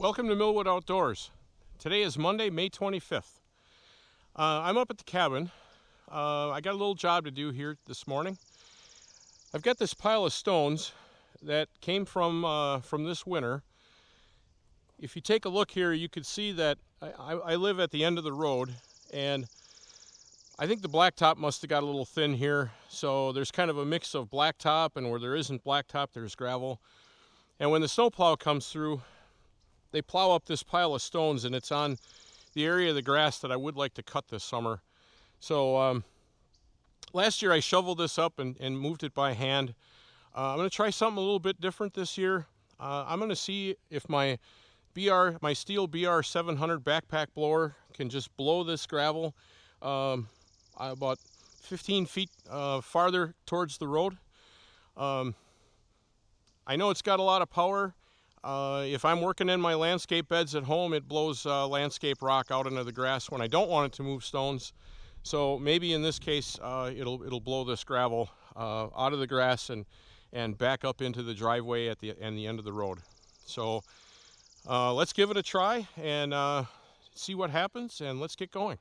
Welcome to Millwood Outdoors. Today is Monday, May 25th. I'm up at the cabin. I got a little job to do here this morning. I've got this pile of stones that came from this winter. If you take a look here, you can see that I live at the end of the road, and I think the blacktop must have got a little thin here. So there's kind of a mix of blacktop, and where there isn't blacktop, there's gravel. And when the snowplow comes through, they plow up this pile of stones, and it's on the area of the grass that I would like to cut this summer. So last year I shoveled this up and moved it by hand. I'm going to try something a little bit different this year. I'm going to see if my Stihl BR700 backpack blower can just blow this gravel about 15 feet farther towards the road. I know it's got a lot of power. If I'm working in my landscape beds at home, it blows landscape rock out into the grass when I don't want it to move stones. So maybe in this case, it'll blow this gravel out of the grass and back up into the driveway at the end of the road. So let's give it a try and see what happens, and let's get going.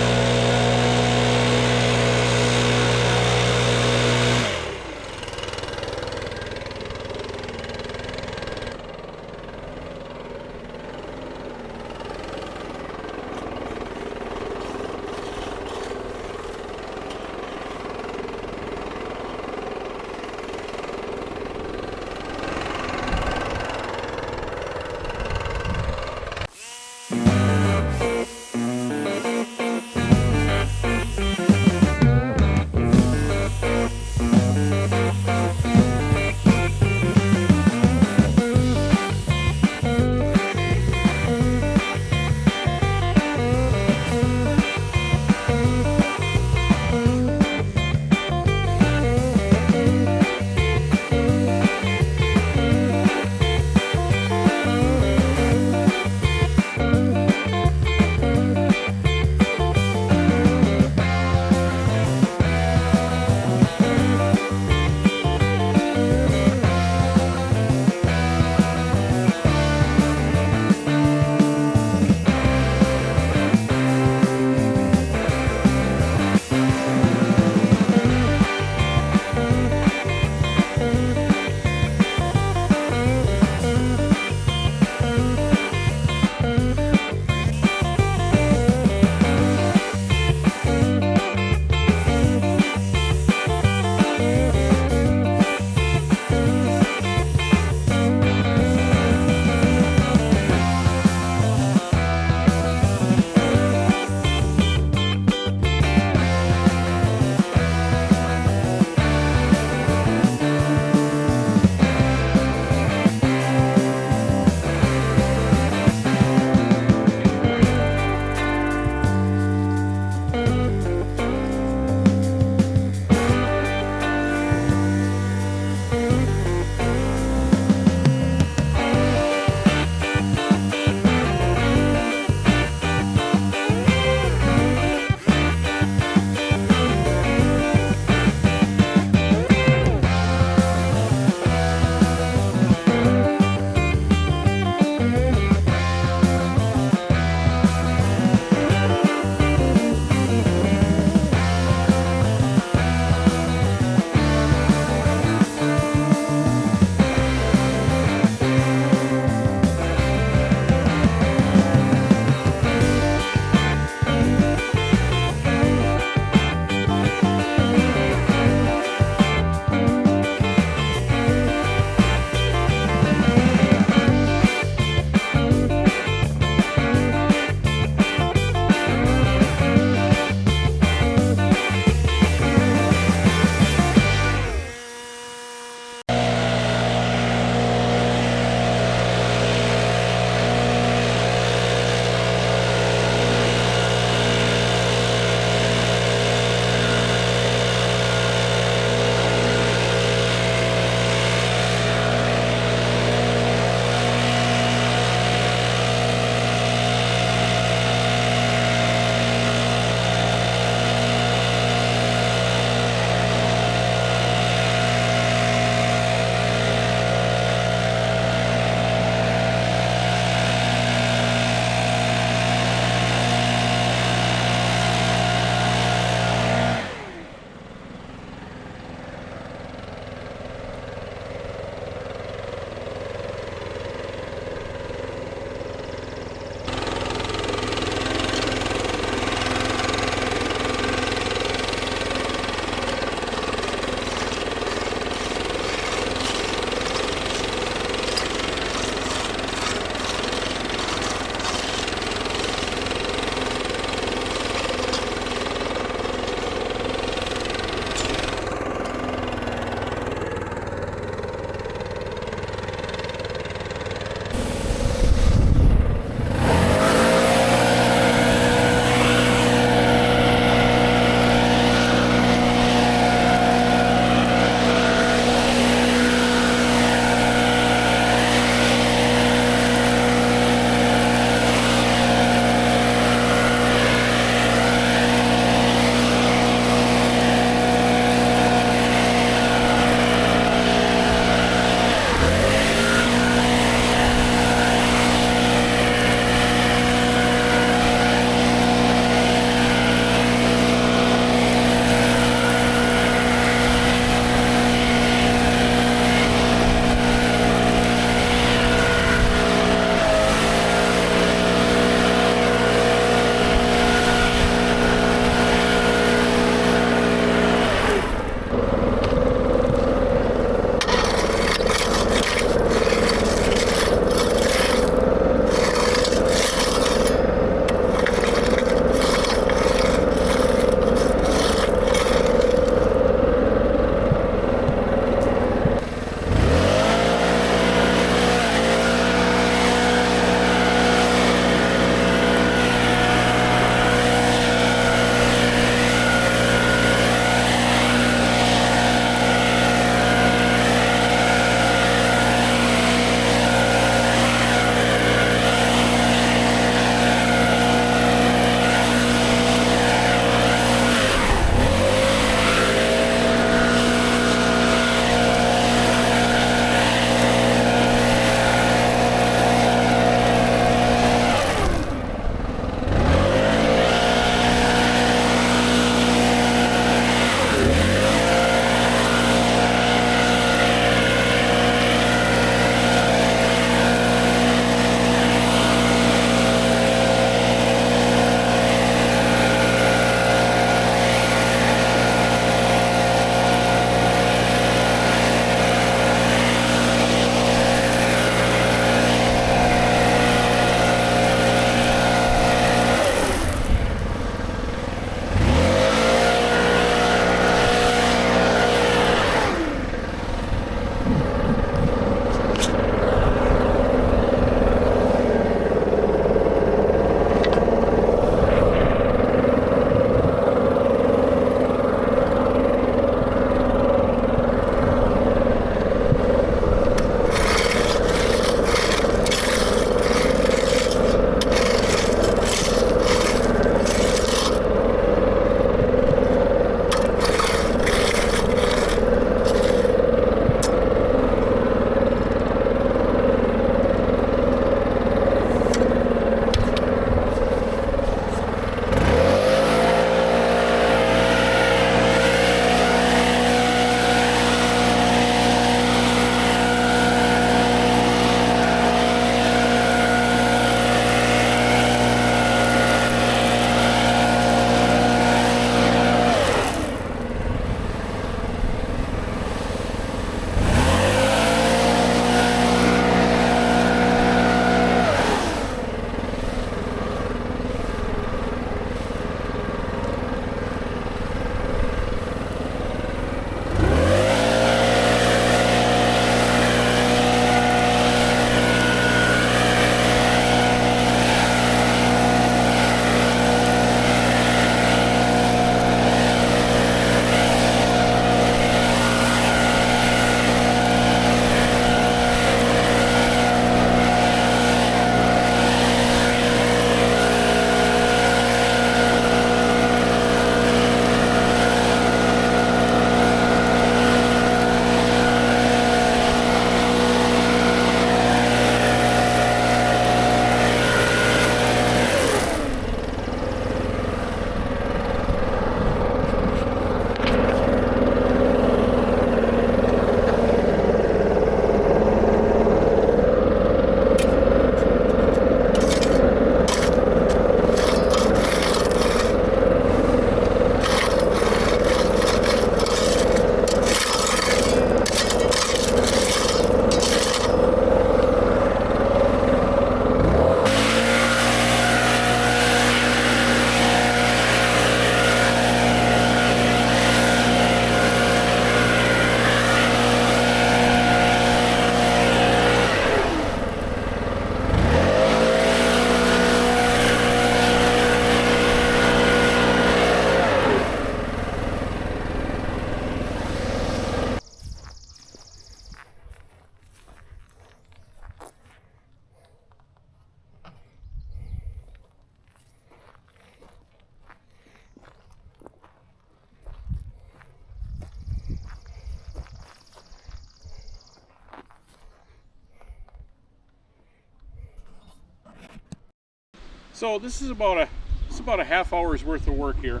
So this is about a half hour's worth of work here.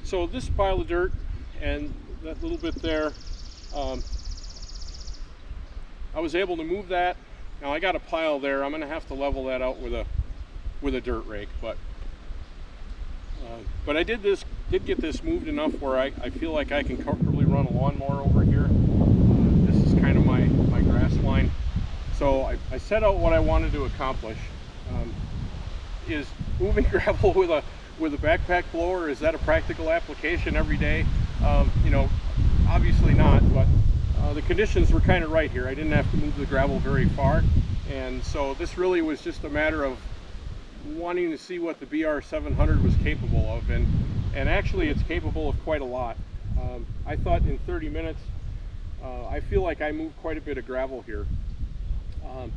So this pile of dirt and that little bit there, I was able to move that. Now I got a pile there. I'm going to have to level that out with a dirt rake, but I did get this moved enough where I feel like I can comfortably run a lawnmower over here. This is kind of my grass line. So I set out what I wanted to accomplish. Is moving gravel with a backpack blower, is that a practical application every day? You know, obviously not, but the conditions were kind of right here. I didn't have to move the gravel very far, and so this really was just a matter of wanting to see what the BR700 was capable of, and actually it's capable of quite a lot. I thought in 30 minutes, I feel like I moved quite a bit of gravel here. Of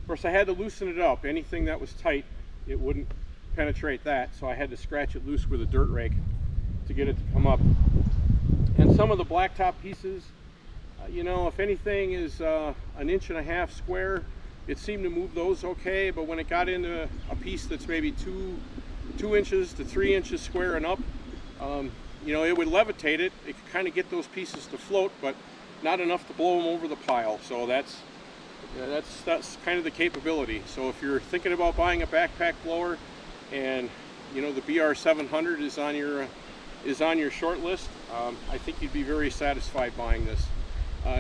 course, I had to loosen it up. Anything that was tight, it wouldn't penetrate that, so I had to scratch it loose with a dirt rake to get it to come up. And some of the blacktop pieces, you know, if anything is 1.5 inches square, it seemed to move those okay, but when it got into a piece that's maybe 2 inches to 3 inches square and up, you know, it would levitate it. It could kind of get those pieces to float, but not enough to blow them over the pile. So that's kind of the capability. So if you're thinking about buying a backpack blower, and you know the BR700 is on your short list, I think you'd be very satisfied buying this.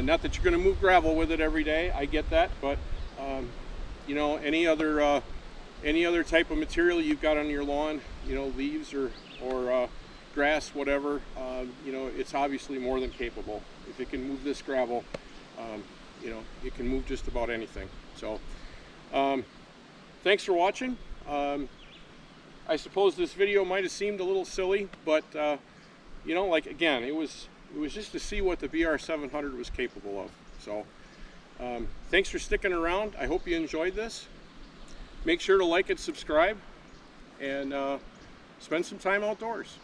Not that you're going to move gravel with it every day, I get that, but you know, any other type of material you've got on your lawn, you know, leaves or grass, whatever, you know, it's obviously more than capable. If it can move this gravel, you know, it can move just about anything. So thanks for watching. I suppose this video might have seemed a little silly, but you know, like, again, it was just to see what the BR700 was capable of. So thanks for sticking around. I hope you enjoyed this. Make sure to like and subscribe, and spend some time outdoors.